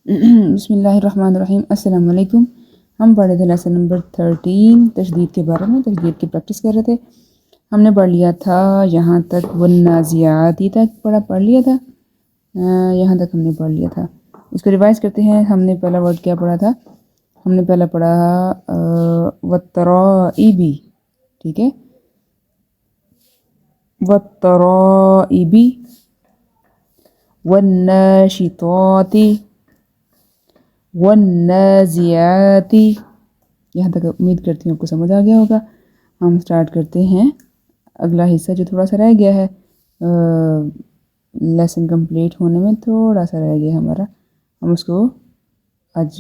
बिस्मिल्लाहिर्रहमानिर्रहीम। अस्सलाम वालेकुम। हम पढ़ रहे थे लेसन नंबर 13 तशदीद के बारे में। तशदीद की प्रैक्टिस कर रहे थे। हमने पढ़ लिया था यहाँ तक, वन्नाज़ियाती तक पढ़ लिया था। यहाँ तक हमने पढ़ लिया था। इसको रिवाइज़ करते हैं। हमने पहला वर्ड क्या पढ़ा था? हमने पहला पढ़ा वत्तराइबी। ठीक है, वत्तराइबी, वन्नाशिताती, वन्नाज़ियाती। यहाँ तक उम्मीद करती हूँ आपको समझ आ गया होगा। हम स्टार्ट करते हैं अगला हिस्सा जो थोड़ा सा रह गया है। लेसन कंप्लीट होने में थोड़ा सा रह गया हमारा, हम उसको आज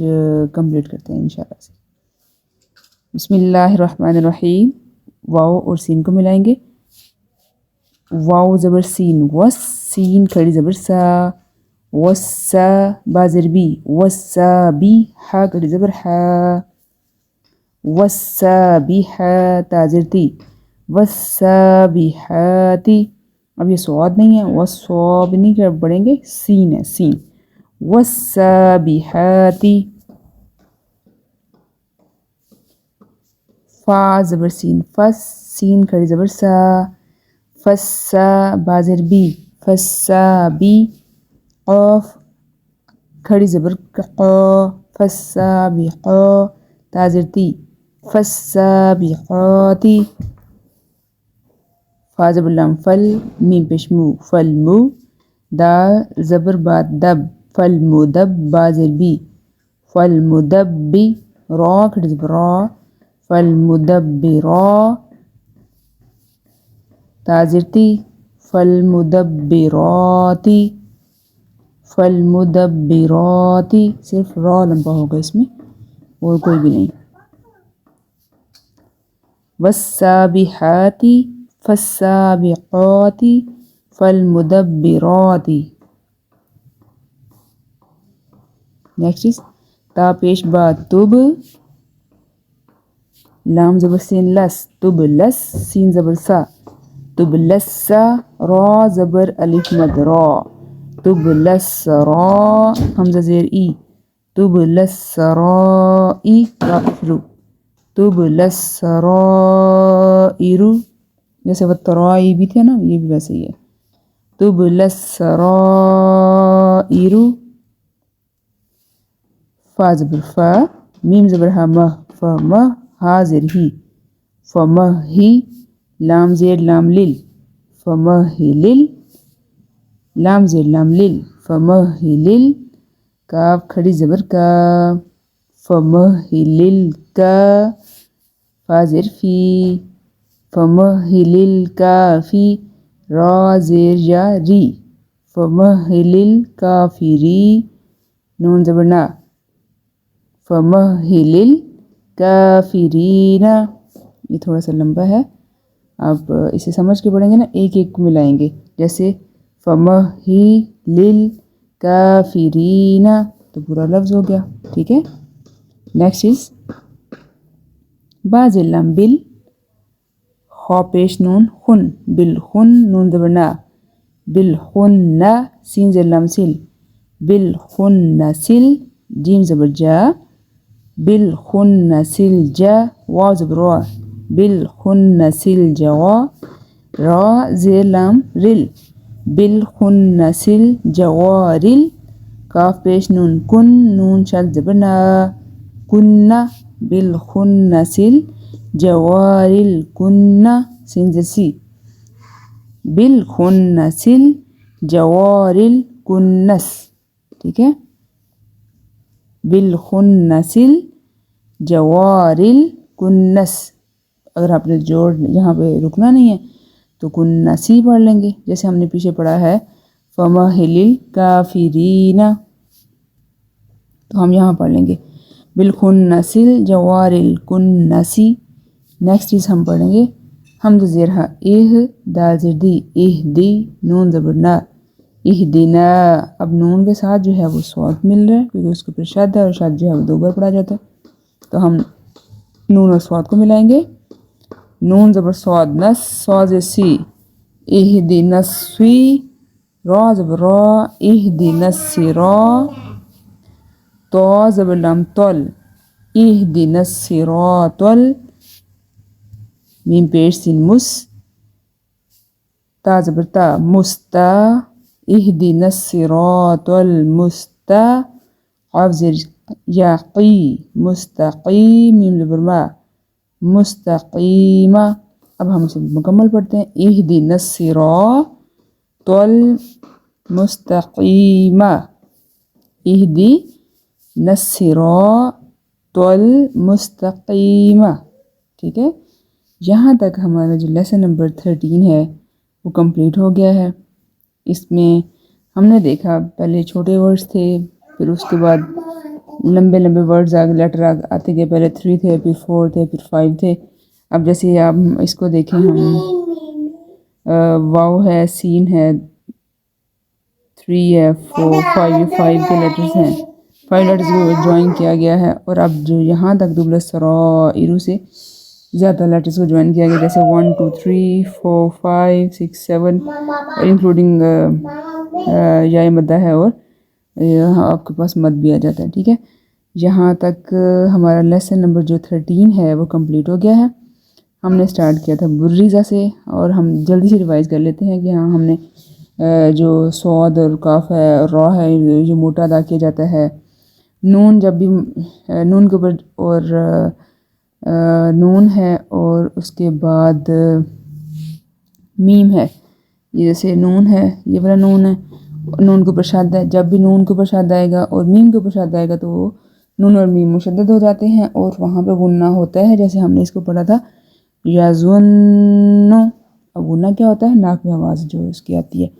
कंप्लीट करते हैं इंशाल्लाह से। बिस्मिल्लाहिर्रहमानिर्रहीम। वाव और सीन को मिलाएंगे। वाव ज़बर सीन वस, सीन खड़ी ज़बर सा, वस्सा बाज़र बी, वस्सा बी, हा खड़ी ज़बर हा, वस्सा बी हा ताज़र ती, वस्सा बी हाती। अब ये स्वाद नहीं है, वस्वाब नहीं कर पढ़ेंगे, सीन है, सीन। वस्सा बी हाती। फा ज़बर सीन फस, सीन खड़ी ज़बर सा, फस्सा बाज़र बी, फस्सा बी, क़ाफ खड़ी ज़बर क़ा, फस्सा बी क़ा ताज़र ती, फस्सा बी क़ाती। फा ज़बर लाम फल, मीम पेश मू, फल मू, दाल ज़बर बाद दब, फल मुदब बाज़र बी, फल मुदब्बी, रा खड़ी ज़बर रा, फल मुदब्बिरा ताज़र ती, फल मुदब्बिराती, फल मुदब्बिराती। सिर्फ रा लंबा होगा इसमें और कोई भी नहीं। वस्साबिहाती, फस्साबिक़ाती, फल मुदब्बिराती। नेक्स्ट इज ता पेश बा तुब, लाम ज़बर सीन लस, तुब लस, सीन ज़बर सा, तुब लस्सा, रा ज़बर अलिफ मद रा, तुब लस्सरा, हमज़ा ज़ेर ई, तुब लस्सराई, रा शुरू, तुब लस्सराइरु। जैसे वत्तराई भी थे ना, ये भी वैसे ही है। तुब लस्सराइरु। फा ज़बर फा, मीम ज़बर हा मह, फ मह, हा ज़ेर ही, फमह ही, लाम ज़ेर लाम लिल, फमह लिल, लाम ज़ेर लाम लिल, फमह लिल, काफ खड़ी ज़बर का, फमह लिल का, फा ज़ेर फी, फमह लिल काफ़ी, रा ज़ेर या री, फमह लिल काफ़िरी, नून ज़बर ना, फमहिलिल काफिरीना। ये थोड़ा सा लंबा है, आप इसे समझ के पढ़ेंगे ना, एक एक को मिलाएंगे। जैसे फमहिलिल काफिरीना, तो पूरा लफ्ज़ हो गया। ठीक है, नेक्स्ट इज बाज़िल्लम बिल, खा पेश नून खुन, बिल खुन, नून ज़बरना, बिल खुन्ना, सीन ज़ल्लम सिल, बिल खुन्ना सिल, जीम ज़बर जा, बिल खुन्नसिल जा, वाव ज़बर वा, बिल खुन्नसिल जवा, रा ज़ेर लाम रिल, बिल खुन्नसिल जवारिल, काफ पेश नून कुन, नून शद ज़बर ना, कुन्ना, बिल खुन्नसिल जवारिल कुन्ना, सिन ज़सी, बिल खुन्नसिल जवारिल कुन्नस। ठीक है, बिल खुन्नसिल जवारिल कुन्नस। अगर आपने जोड़ यहाँ पे रुकना नहीं है तो कुन्नसी पढ़ लेंगे, जैसे हमने पीछे पढ़ा है फमहिलिल काफिरीना, तो हम यहाँ पढ़ लेंगे बिल खुन्नसिल जवारिल कुन्नसी। नेक्स्ट चीज़ हम पढ़ेंगे हम ज़ेर हा इह, दाल ज़ेर दी, इह दी, नून ज़बर ना, इहदिना। अब नून के साथ जो है वो स्वाद मिल रहा है क्योंकि उसके ऊपर शद है और शद जो है वो 2 बार पढ़ा जाता है, तो हम नून और स्वाद को मिलाएंगे। नून ज़बर स्वाद नस, स्वाद सी, इहदिनस्वी, रा ज़बर रा, इहदिनस्सिरा, तो ज़बर लाम तल, इहदिनस सिरातल, मीम पेश सिन मुस, ता ज़बर ता, मुस्ता, इहदिनस सिरातल मुस्ता, क़ाफ ज़ेर या क़ी, मुस्तक़ीम, मीम ज़बर मा, मुस्तक़ीमा। अब हम इसे मुकम्मल पढ़ते हैं, इहदिनस सिरातल मुस्तक़ीमा, इहदिनस सिरातल मुस्तक़ीमा। ठीक है, यहाँ तक हमारा जो लेसन नंबर 13 है वो कंप्लीट हो गया है। इसमें हमने देखा पहले छोटे वर्ड्स थे, फिर उसके बाद लंबे लंबे वर्ड्स आगे लेटर आते गए। पहले 3 थे, फिर 4 थे, फिर 5 थे। अब जैसे आप इसको देखें, हम वाव है, सीन है, 3 है, 4, 5, ये 5 के लेटर्स हैं। 5 लेटर्स को ज्वाइन किया गया है। और अब जो यहाँ तक दुबला सराइरु से ज़्यादा लेटर्स को ज्वाइन किया गया, जैसे 1, 2, 3, 4, 5, 6, 7 और इंक्लूडिंग या मद्दा है, और यहाँ आपके पास मद भी आ जाता है। ठीक है, यहाँ तक हमारा लेसन नंबर जो 13 है वो कंप्लीट हो गया है। हमने स्टार्ट किया था बुर्रिज़ा से, और हम जल्दी से रिवाइज़ कर लेते हैं कि हाँ, हमने जो सौद और काफ है, रॉ है, जो मोटा अदा किया जाता है। नून जब भी नून के ऊपर और नून है और उसके बाद मीम है, ये जैसे नून है, ये वाला नून है, नून के ऊपर शद है। जब भी नून के ऊपर शद आएगा और मीम के ऊपर शद आएगा तो वो नून और मीम मुशद्दद हो जाते हैं और वहाँ पे गुन्ना होता है। जैसे हमने इसको पढ़ा था याज़ुन्नु। अब गुन्ना क्या होता है? नाक में आवाज़ जो उसकी आती है,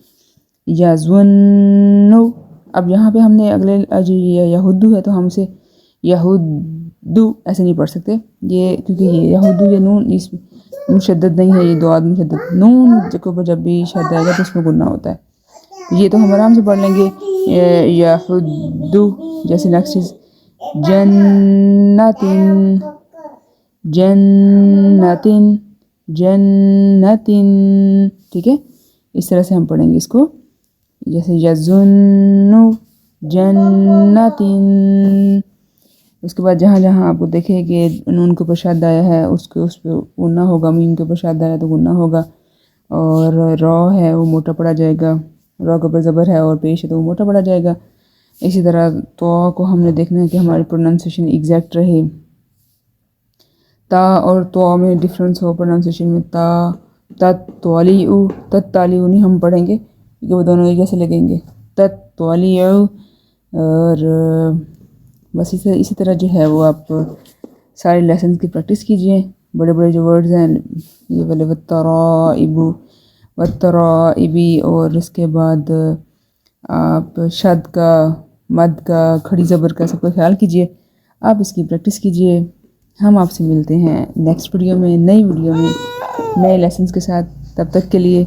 याज़ुन्नु। अब यहाँ पे हमने अगले जो यहुद्दू है तो हम इसे यहुद्दू ऐसे नहीं पढ़ सकते, ये क्योंकि ये यहुद्दू या नून इस मुशद्दद नहीं है, ये दो आदमी मुशद्दद। नून के ऊपर जब भी शद आएगा तो उसमें गुन्ना होता है। ये तो हम आराम से पढ़ लेंगे, यहुद्दू। जैसे नेक्स्ट चीज़ जन्नतिन, जन्नतिन, जन्नतिन। ठीक है, इस तरह से हम पढ़ेंगे इसको, जैसे यज़ुन्नु जन्नतिन। उसके बाद जहाँ जहाँ आपको देखें कि नून के ऊपर शद आया है उसके उस पर गुन्ना होगा, मीम के ऊपर शद आया तो गुन्ना होगा, और रॉ है वो मोटा पड़ा जाएगा, रॉ के ऊपर ज़बर है और पेश है तो वो मोटा पड़ा जाएगा। इसी तरह तो को हमने देखना है कि हमारी प्रोनाउंसिएशन एग्जैक्ट रहे। ता और तो में डिफरेंस हो प्रोनाउंसिएशन में। ता तत्वालिउ, तत्तालिउ नहीं हम पढ़ेंगे क्योंकि वो दोनों एक जैसे लगेंगे, तत्वालिउ। और बस इसी तरह जो है वो आप सारे लेसन की प्रैक्टिस कीजिए। बड़े बड़े जो वर्ड्स हैं ये वाले, वत्तराइबु, वत्तराइबी, और इसके बाद आप शद का, मद का, खड़ी ज़बर का सबका ख्याल कीजिए। आप इसकी प्रैक्टिस कीजिए। हम आपसे मिलते हैं नेक्स्ट वीडियो में, नई वीडियो में, नए लेसन्स के साथ। तब तक के लिए